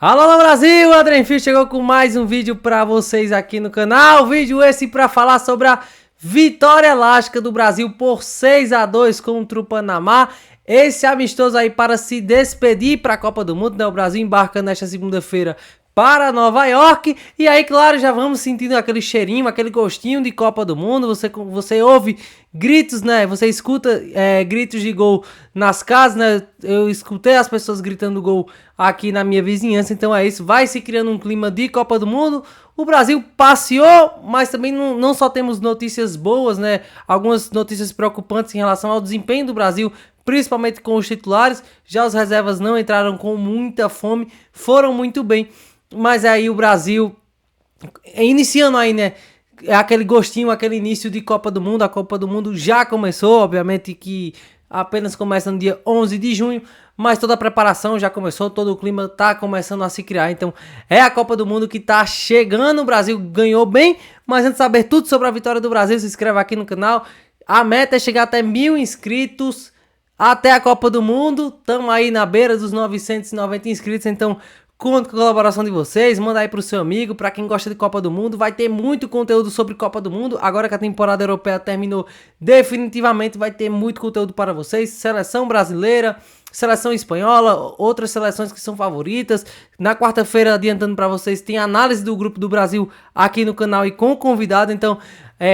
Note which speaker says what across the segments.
Speaker 1: Alô, alô, Brasil! Adrien Fio chegou com mais um vídeo pra vocês aqui no canal. Vídeo esse pra falar sobre a vitória elástica do Brasil por 6-2 contra o Panamá. Esse amistoso aí para se despedir para a Copa do Mundo, né? O Brasil embarca nesta segunda-feira para Nova York. E aí, claro, já vamos sentindo aquele cheirinho, aquele gostinho de Copa do Mundo. Você ouve gritos, né? Você escuta gritos de gol nas casas, né? Eu escutei as pessoas gritando gol aqui na minha vizinhança. Então é isso, vai se criando um clima de Copa do Mundo. O Brasil passeou, mas também não só temos notícias boas, né? Algumas notícias preocupantes em relação ao desempenho do Brasil, principalmente com os titulares. Já os reservas não entraram com muita fome, foram muito bem. Mas aí o Brasil, iniciando aí, né, aquele gostinho, aquele início de Copa do Mundo. A Copa do Mundo já começou, obviamente que apenas começa no dia 11 de junho, mas toda a preparação já começou, todo o clima tá começando a se criar. Então é a Copa do Mundo que tá chegando, o Brasil ganhou bem, mas antes de saber tudo sobre a vitória do Brasil, se inscreva aqui no canal. A meta é chegar até 1000 inscritos até a Copa do Mundo, estamos aí na beira dos 990 inscritos, então conto com a colaboração de vocês, manda aí pro seu amigo, pra quem gosta de Copa do Mundo, vai ter muito conteúdo sobre Copa do Mundo, agora que a temporada europeia terminou definitivamente, vai ter muito conteúdo para vocês, seleção brasileira, seleção espanhola, outras seleções que são favoritas. Na quarta-feira, adiantando para vocês, tem análise do grupo do Brasil aqui no canal e com convidado, então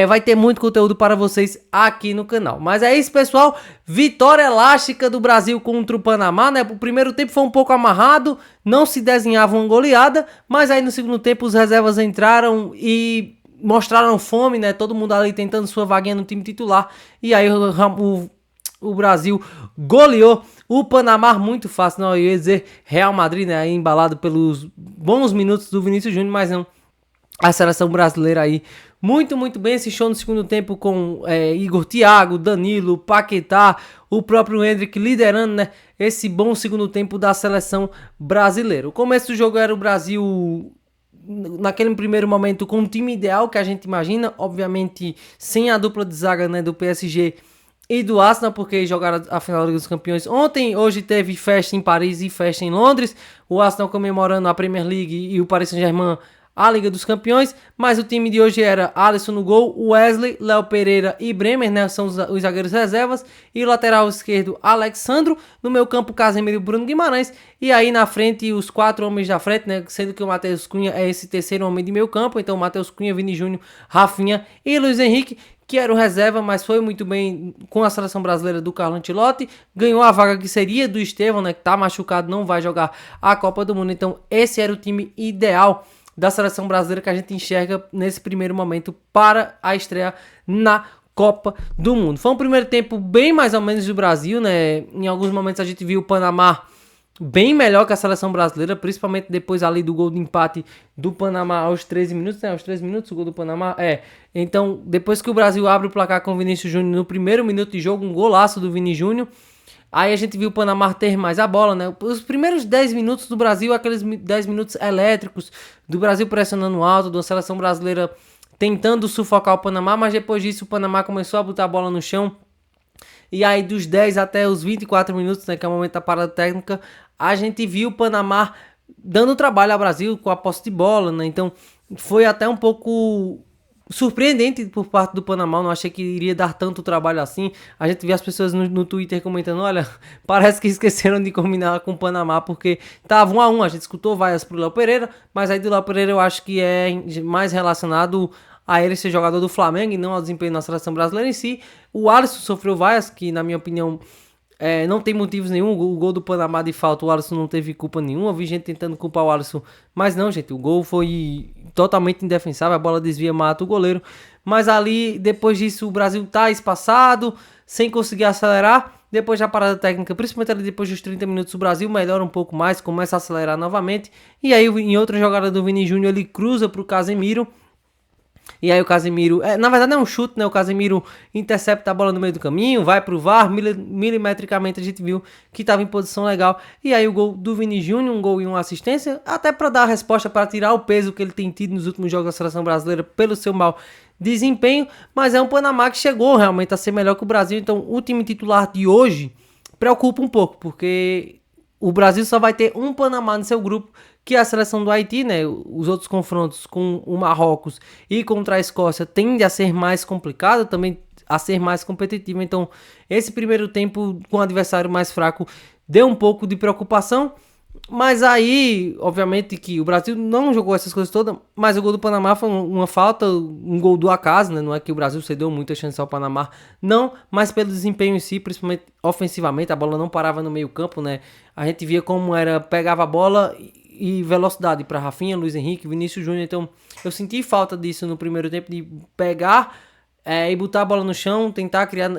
Speaker 1: vai ter muito conteúdo para vocês aqui no canal. Mas é isso, pessoal, vitória elástica do Brasil contra o Panamá, né? O primeiro tempo foi um pouco amarrado, não se desenhava uma goleada, mas aí no segundo tempo os reservas entraram e mostraram fome, né? Todo mundo ali tentando sua vaguinha no time titular, e aí o Brasil goleou o Panamá muito fácil. Não, eu ia dizer Real Madrid, né? Aí embalado pelos bons minutos do Vinícius Júnior, mas não. A seleção brasileira aí muito bem. Esse show no segundo tempo com Igor Thiago, Danilo, Paquetá, o próprio Endrick liderando, né? Esse bom segundo tempo da seleção brasileira. O começo do jogo era o Brasil naquele primeiro momento com o time ideal que a gente imagina, obviamente sem a dupla de zaga, né, do PSG e do Arsenal, porque jogaram a final da Liga dos Campeões ontem. Hoje teve festa em Paris e festa em Londres, o Arsenal comemorando a Premier League e o Paris Saint-Germain a Liga dos Campeões. Mas o time de hoje era Alisson no gol, Wesley, Léo Pereira e Bremer, né, são os zagueiros reservas, e o lateral esquerdo Alexandro, no meio campo Casemiro e Bruno Guimarães, e aí na frente os 4 homens da frente, né, sendo que o Matheus Cunha é esse terceiro homem de meio campo, então Matheus Cunha, Vini Júnior, Rafinha e Luiz Henrique, que era o reserva, mas foi muito bem com a seleção brasileira do Carlo Ancelotti, ganhou a vaga que seria do Estevão, né, que tá machucado, não vai jogar a Copa do Mundo. Então esse era o time ideal da seleção brasileira que a gente enxerga nesse primeiro momento para a estreia na Copa do Mundo. Foi um primeiro tempo bem mais ou menos do Brasil, né? Em alguns momentos a gente viu o Panamá bem melhor que a seleção brasileira, principalmente depois ali do gol de empate do Panamá aos 13 minutos, né? Aos 13 minutos o gol do Panamá, Então, depois que o Brasil abre o placar com o Vinícius Júnior no primeiro minuto de jogo, um golaço do Vini Júnior, aí a gente viu o Panamá ter mais a bola, né? Os primeiros 10 minutos do Brasil, aqueles 10 minutos elétricos, do Brasil pressionando alto, da seleção brasileira tentando sufocar o Panamá, mas depois disso o Panamá começou a botar a bola no chão. E aí dos 10 até os 24 minutos, né, que é o momento da parada técnica, a gente viu o Panamá dando trabalho ao Brasil com a posse de bola, né? Então foi até um pouco surpreendente por parte do Panamá, não achei que iria dar tanto trabalho assim. A gente vê as pessoas no Twitter comentando, olha, parece que esqueceram de combinar com o Panamá, porque tava 1-1, a gente escutou vaias pro Léo Pereira, mas aí do Léo Pereira eu acho que é mais relacionado a ele ser jogador do Flamengo e não ao desempenho na seleção brasileira em si. O Alisson sofreu vaias, que na minha opinião não tem motivos nenhum. O gol do Panamá de falta, o Alisson não teve culpa nenhuma. Eu vi gente tentando culpar o Alisson, mas não, gente, o gol foi totalmente indefensável, a bola desvia, mata o goleiro. Mas ali, depois disso, o Brasil tá espaçado, sem conseguir acelerar. Depois da parada técnica, principalmente ali depois dos 30 minutos, o Brasil melhora um pouco mais, começa a acelerar novamente. E aí, em outra jogada do Vini Júnior, ele cruza pro Casemiro. E aí o Casemiro, na verdade é um chute, né? O Casemiro intercepta a bola no meio do caminho, vai pro VAR, milimetricamente a gente viu que estava em posição legal. E aí o gol do Vini Júnior, um gol e uma assistência, até para dar a resposta, para tirar o peso que ele tem tido nos últimos jogos da seleção brasileira pelo seu mau desempenho. Mas é um Panamá que chegou realmente a ser melhor que o Brasil. Então o time titular de hoje preocupa um pouco, porque o Brasil só vai ter um Panamá no seu grupo, que é a seleção do Haiti, né? Os outros confrontos com o Marrocos e contra a Escócia tende a ser mais complicado, também a ser mais competitivo. Então, esse primeiro tempo com o adversário mais fraco deu um pouco de preocupação. Mas aí, obviamente que o Brasil não jogou essas coisas todas, mas o gol do Panamá foi uma falta, um gol do acaso, né? Não é que o Brasil cedeu muita chance ao Panamá, não, mas pelo desempenho em si, principalmente ofensivamente, a bola não parava no meio campo, né? A gente via como era, pegava a bola e velocidade para Rafinha, Luiz Henrique, Vinícius Júnior. Então eu senti falta disso no primeiro tempo, de pegar e botar a bola no chão, tentar criar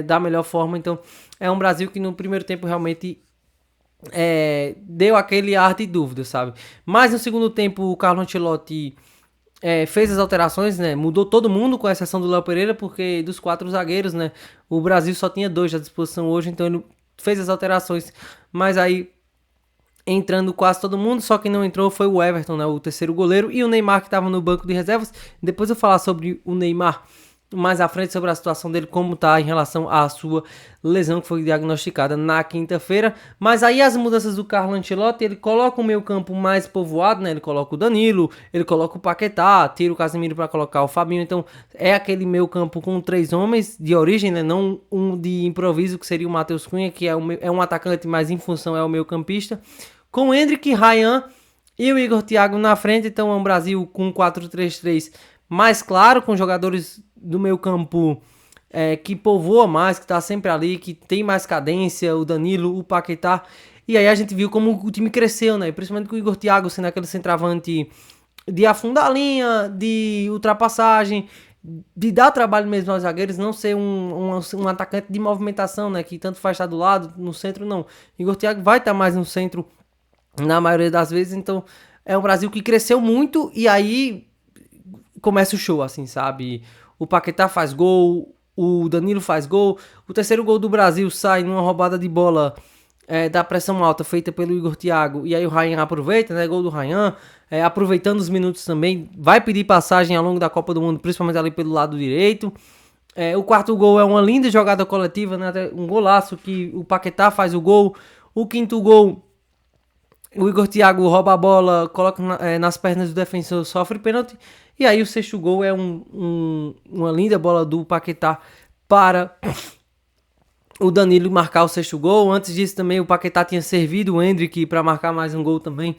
Speaker 1: da melhor forma. Então é um Brasil que no primeiro tempo realmente deu aquele ar de dúvida, sabe? Mas no segundo tempo o Carlo Ancelotti fez as alterações, né? Mudou todo mundo, com exceção do Léo Pereira, porque dos 4 zagueiros, né? O Brasil só tinha 2 à disposição hoje, então ele fez as alterações. Mas aí, entrando quase todo mundo, só quem não entrou foi o Everton, né? O terceiro goleiro, e o Neymar, que estava no banco de reservas. Depois eu vou falar sobre o Neymar mais à frente, sobre a situação dele, como tá em relação à sua lesão que foi diagnosticada na quinta-feira. Mas aí as mudanças do Carlo Ancelotti, ele coloca o meio campo mais povoado, né? Ele coloca o Danilo, ele coloca o Paquetá, tira o Casemiro para colocar o Fabinho. Então é aquele meio campo com 3 homens de origem, né? Não um de improviso, que seria o Matheus Cunha, que é um atacante, mas em função é o meio campista, com o Endrick, Ryan e o Igor Thiago na frente. Então é um Brasil com 4-3-3 mais claro, com jogadores do meio campo que povoa mais, que tá sempre ali, que tem mais cadência, o Danilo, o Paquetá. E aí a gente viu como o time cresceu, né? Principalmente com o Igor Thiago sendo aquele centroavante de afundar a linha, de ultrapassagem, de dar trabalho mesmo aos zagueiros, não ser um atacante de movimentação, né? Que tanto faz estar do lado, no centro não. Igor Thiago vai estar mais no centro na maioria das vezes. Então é um Brasil que cresceu muito, e aí começa o show, assim, sabe? O Paquetá faz gol, o Danilo faz gol. O terceiro gol do Brasil sai numa roubada de bola da pressão alta feita pelo Igor Thiago, e aí o Ryan aproveita, né? Gol do Ryan, aproveitando os minutos também, vai pedir passagem ao longo da Copa do Mundo, principalmente ali pelo lado direito. O quarto gol é uma linda jogada coletiva, né? Um golaço que o Paquetá faz o gol. O quinto gol, o Igor Thiago rouba a bola, coloca nas pernas do defensor, sofre pênalti. E aí o sexto gol é uma linda bola do Paquetá para o Danilo marcar o sexto gol. Antes disso também o Paquetá tinha servido o Endrick para marcar mais um gol também.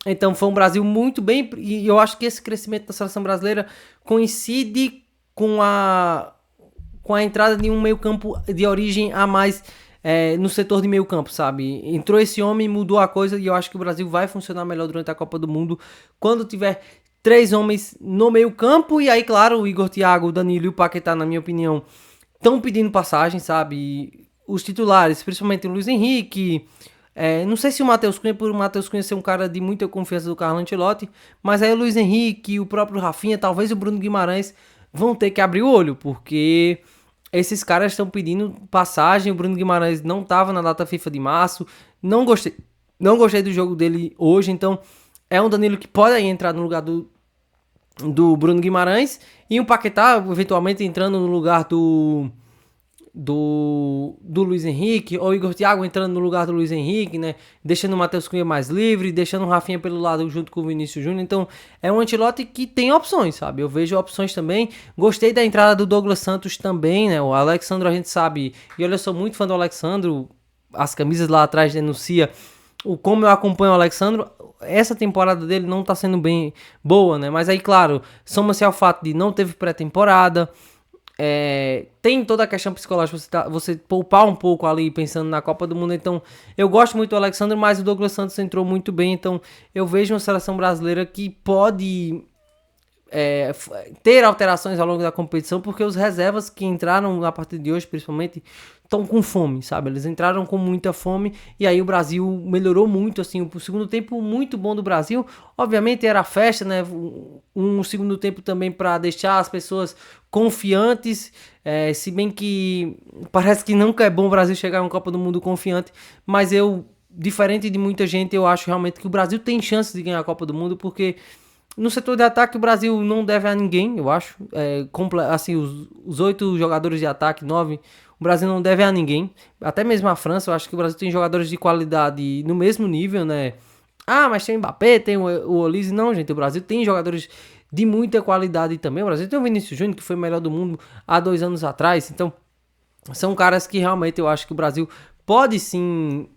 Speaker 1: Então foi um Brasil muito bem, e eu acho que esse crescimento da seleção brasileira coincide com a entrada de um meio campo de origem a mais no setor de meio campo, sabe? Entrou esse homem, mudou a coisa, e eu acho que o Brasil vai funcionar melhor durante a Copa do Mundo quando tiver 3 homens no meio campo. E aí, claro, o Igor Thiago, o Danilo e o Paquetá, na minha opinião, estão pedindo passagem, sabe? E os titulares, principalmente o Luiz Henrique, não sei se o Matheus Cunha, por o Matheus Cunha ser um cara de muita confiança do Carlo Ancelotti, mas aí o Luiz Henrique, o próprio Rafinha, talvez o Bruno Guimarães vão ter que abrir o olho, porque esses caras estão pedindo passagem. O Bruno Guimarães não estava na data FIFA de março, não gostei do jogo dele hoje. Então é um Danilo que pode aí entrar no lugar do Bruno Guimarães, e um Paquetá eventualmente entrando no lugar do Luiz Henrique, ou Igor Thiago entrando no lugar do Luiz Henrique, né? Deixando o Matheus Cunha mais livre, deixando o Rafinha pelo lado junto com o Vinícius Júnior. Então é um Ancelotti que tem opções, sabe? Eu vejo opções também. Gostei da entrada do Douglas Santos também, né? O Alexandro, a gente sabe, e olha, eu sou muito fã do Alexandro, as camisas lá atrás denuncia como eu acompanho o Alexandro. Essa temporada dele não tá sendo bem boa, né? Mas aí, claro, soma-se ao fato de não teve pré-temporada. Tem toda a questão psicológica, você poupar um pouco ali pensando na Copa do Mundo. Então eu gosto muito do Alexandre, mas o Douglas Santos entrou muito bem. Então eu vejo uma seleção brasileira que pode ter alterações ao longo da competição, porque os reservas que entraram a partir de hoje, principalmente, estão com fome, sabe? Eles entraram com muita fome, e aí o Brasil melhorou muito, assim. O segundo tempo muito bom do Brasil, obviamente era festa, né? Um segundo tempo também para deixar as pessoas confiantes, se bem que parece que nunca é bom o Brasil chegar a uma Copa do Mundo confiante, mas diferente de muita gente, eu acho realmente que o Brasil tem chance de ganhar a Copa do Mundo, porque no setor de ataque o Brasil não deve a ninguém, eu acho. Assim, os 8 jogadores de ataque, 9, O Brasil não deve a ninguém, até mesmo a França. Eu acho que o Brasil tem jogadores de qualidade no mesmo nível, né? Ah, mas tem o Mbappé, tem o Olise. Não, gente, o Brasil tem jogadores de muita qualidade também. O Brasil tem o Vinícius Júnior, que foi o melhor do mundo há 2 anos atrás. Então, são caras que realmente eu acho que o Brasil pode sim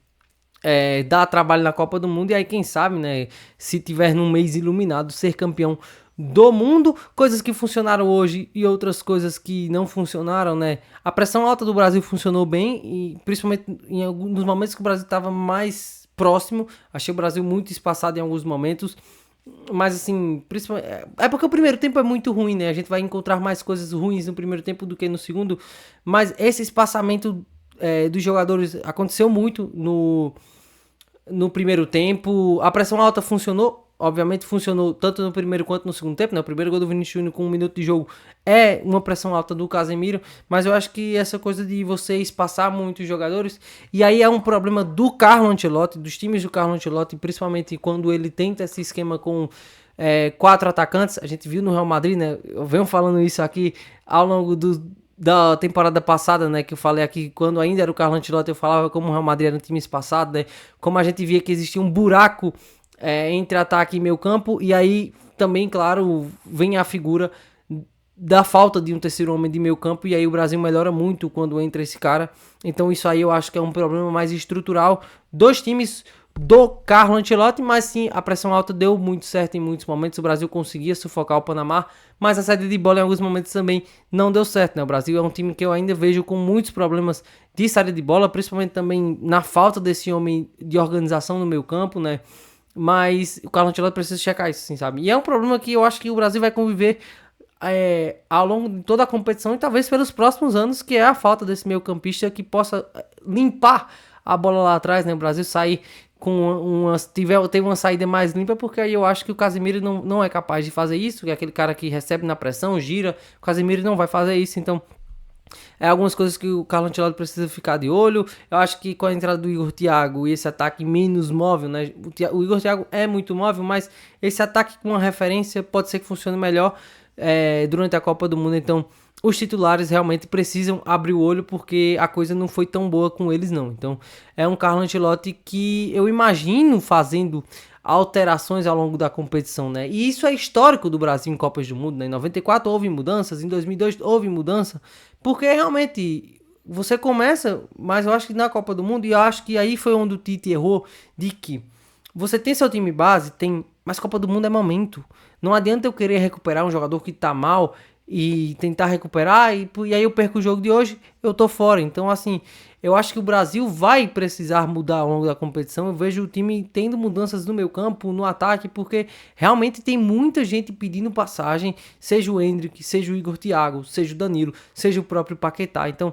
Speaker 1: dar trabalho na Copa do Mundo. E aí, quem sabe, né, se tiver num mês iluminado, ser campeão do mundo. Coisas que funcionaram hoje e outras coisas que não funcionaram, né? A pressão alta do Brasil funcionou bem, e principalmente em alguns momentos que o Brasil estava mais próximo. Achei o Brasil muito espaçado em alguns momentos. Mas assim, principalmente, é porque o primeiro tempo é muito ruim, né? A gente vai encontrar mais coisas ruins no primeiro tempo do que no segundo. Mas esse espaçamento dos jogadores aconteceu muito no primeiro tempo. A pressão alta funcionou, obviamente funcionou tanto no primeiro quanto no segundo tempo, né? O primeiro gol do Vinícius Júnior com 1 minuto de jogo é uma pressão alta do Casemiro, mas eu acho que essa coisa de você espaçar muito os jogadores, e aí é um problema do Carlo Ancelotti, dos times do Carlo Ancelotti, principalmente quando ele tenta esse esquema com 4 atacantes. A gente viu no Real Madrid, né? Eu venho falando isso aqui ao longo da temporada passada, né, que eu falei aqui, quando ainda era o Carlo Ancelotti, eu falava como o Real Madrid era um time espaçado, né, como a gente via que existia um buraco entre ataque e meio campo, e aí também, claro, vem a figura da falta de um terceiro homem de meio campo, e aí o Brasil melhora muito quando entra esse cara. Então isso aí eu acho que é um problema mais estrutural dos times do Carlo Ancelotti, mas sim, a pressão alta deu muito certo em muitos momentos. O Brasil conseguia sufocar o Panamá, mas a saída de bola em alguns momentos também não deu certo, né? O Brasil é um time que eu ainda vejo com muitos problemas de saída de bola, principalmente também na falta desse homem de organização no meio campo, né? Mas o Carlo Ancelotti precisa checar isso, assim, sabe? E é um problema que eu acho que o Brasil vai conviver ao longo de toda a competição e talvez pelos próximos anos, que é a falta desse meio campista que possa limpar a bola lá atrás, né? O Brasil sair com teve uma saída mais limpa, porque aí eu acho que o Casemiro não é capaz de fazer isso, que é aquele cara que recebe na pressão, gira. O Casemiro não vai fazer isso, então algumas coisas que o Carlo Ancelotti precisa ficar de olho. Eu acho que com a entrada do Igor Thiago e esse ataque menos móvel, né? O Igor Thiago é muito móvel, mas esse ataque com uma referência pode ser que funcione melhor durante a Copa do Mundo. Então os titulares realmente precisam abrir o olho, porque a coisa não foi tão boa com eles, não. Então é um Carlo Ancelotti que eu imagino fazendo alterações ao longo da competição, né? E isso é histórico do Brasil em Copas do Mundo, né? Em 94 houve mudanças, em 2002 houve mudança, porque realmente você começa, mas eu acho que na Copa do Mundo, e eu acho que aí foi onde o Tite errou, de que você tem seu time base, mas Copa do Mundo é momento. Não adianta eu querer recuperar um jogador que tá mal e tentar recuperar, e aí eu perco o jogo de hoje, eu tô fora. Então, assim, eu acho que o Brasil vai precisar mudar ao longo da competição. Eu vejo o time tendo mudanças no meio campo, no ataque, porque realmente tem muita gente pedindo passagem, seja o Endrick, seja o Igor Thiago, seja o Danilo, seja o próprio Paquetá. Então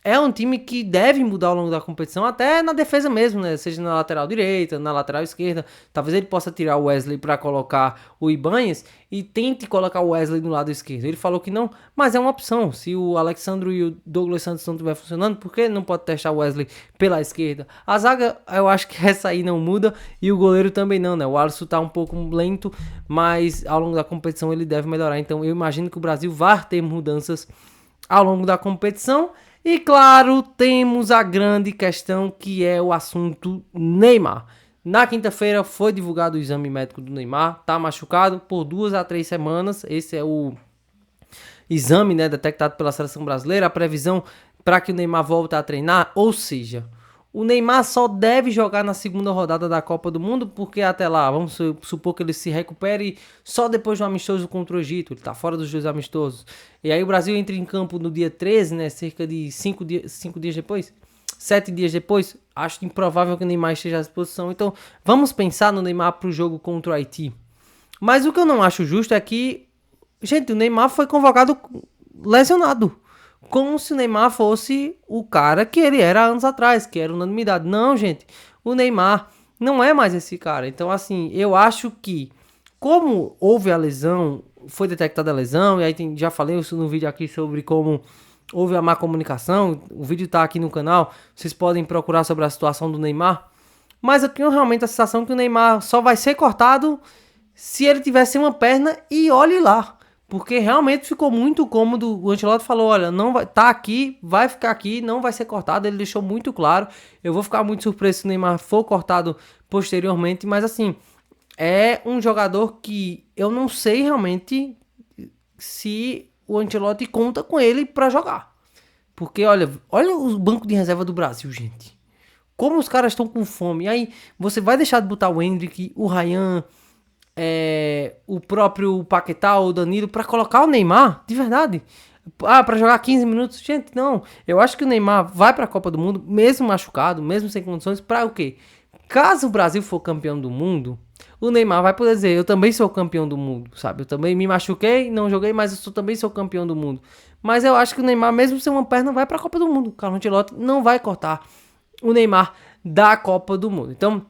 Speaker 1: é um time que deve mudar ao longo da competição, até na defesa mesmo, né? Seja na lateral direita, na lateral esquerda. Talvez ele possa tirar o Wesley para colocar o Ibanez e tente colocar o Wesley no lado esquerdo. Ele falou que não, mas é uma opção. Se o Alexandro e o Douglas Santos não estiver funcionando, por que ele não pode testar o Wesley pela esquerda? A zaga, eu acho que essa aí não muda, e o goleiro também não, né? O Alisson tá um pouco lento, mas ao longo da competição ele deve melhorar. Então eu imagino que o Brasil vai ter mudanças ao longo da competição. E claro, temos a grande questão, que é o assunto Neymar. Na quinta-feira foi divulgado o exame médico do Neymar, tá machucado por 2 a 3 semanas. Esse é o exame, né, detectado pela seleção brasileira. A previsão para que o Neymar volte a treinar, ou seja, o Neymar só deve jogar na segunda rodada da Copa do Mundo, porque até lá, vamos supor que ele se recupere só depois do amistoso contra o Egito. Ele tá fora dos 2 amistosos. E aí o Brasil entra em campo no dia 13, né? Cerca de 5 dias depois. 7 dias depois. Acho improvável que o Neymar esteja à disposição. Então vamos pensar no Neymar pro jogo contra o Haiti. Mas o que eu não acho justo é que, gente, o Neymar foi convocado lesionado, como se o Neymar fosse o cara que ele era anos atrás, que era unanimidade. Não, gente, o Neymar não é mais esse cara. Então, assim, eu acho que, como houve a lesão, foi detectada a lesão, e aí já falei isso no vídeo aqui sobre como houve a má comunicação. O vídeo tá aqui no canal, vocês podem procurar sobre a situação do Neymar. Mas eu tenho realmente a sensação que o Neymar só vai ser cortado se ele tivesse uma perna, e olhe lá. porque realmente ficou muito cômodo. O Ancelotti falou, olha, não vai, tá aqui, vai ficar aqui, não vai ser cortado. Ele deixou muito claro. Eu vou ficar muito surpreso se o Neymar for cortado posteriormente, mas assim, é um jogador que eu não sei realmente se o Ancelotti conta com ele pra jogar. Porque olha o banco de reserva do Brasil, gente. Como os caras estão com fome. Aí você vai deixar de botar o Endrick, o Ryan, o próprio Paquetá, o Danilo, pra colocar o Neymar? De verdade? Ah, pra jogar 15 minutos? Gente, não. Eu acho que o Neymar vai pra Copa do Mundo, mesmo machucado, mesmo sem condições, pra o quê? Caso o Brasil for campeão do mundo, o Neymar vai poder dizer, eu também sou campeão do mundo, sabe? Eu também me machuquei, não joguei, mas também sou campeão do mundo. Mas eu acho que o Neymar, mesmo sem uma perna, vai pra Copa do Mundo. O Carlo Ancelotti não vai cortar o Neymar da Copa do Mundo. Então,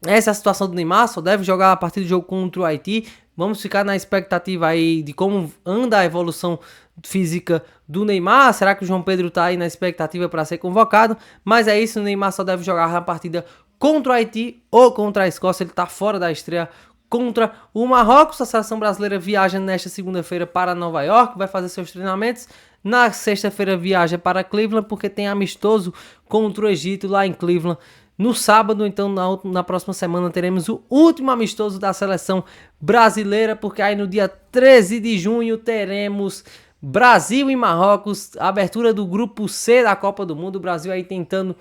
Speaker 1: essa é a situação do Neymar, só deve jogar a partir do jogo contra o Haiti. Vamos ficar na expectativa aí de como anda a evolução física do Neymar. Será que o João Pedro tá aí na expectativa para ser convocado? Mas é isso, o Neymar só deve jogar na partida contra o Haiti ou contra a Escócia. Ele tá fora da estreia contra o Marrocos. A seleção brasileira viaja nesta segunda-feira para Nova York, vai fazer seus treinamentos. Na sexta-feira viaja para Cleveland, porque tem amistoso contra o Egito lá em Cleveland. No sábado, então na próxima semana, teremos o último amistoso da seleção brasileira, porque aí no dia 13 de junho teremos Brasil e Marrocos, a abertura do grupo C da Copa do Mundo. O Brasil aí tentando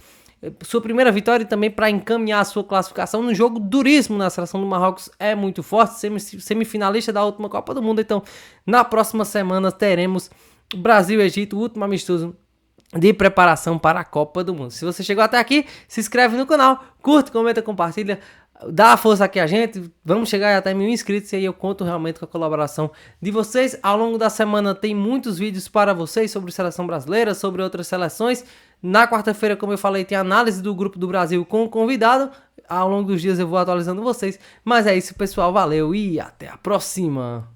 Speaker 1: sua primeira vitória e também para encaminhar a sua classificação no jogo duríssimo. Na seleção do Marrocos é muito forte, semifinalista da última Copa do Mundo. Então, na próxima semana teremos Brasil e Egito, o último amistoso de preparação para a Copa do Mundo. Se você chegou até aqui, se inscreve no canal, curte, comenta, compartilha, dá a força aqui a gente. Vamos chegar até 1000 inscritos e aí eu conto realmente com a colaboração de vocês. Ao longo da semana tem muitos vídeos para vocês sobre seleção brasileira, sobre outras seleções. Na quarta-feira, como eu falei, tem análise do grupo do Brasil com o convidado. Ao longo dos dias eu vou atualizando vocês. Mas é isso, pessoal. Valeu e até a próxima.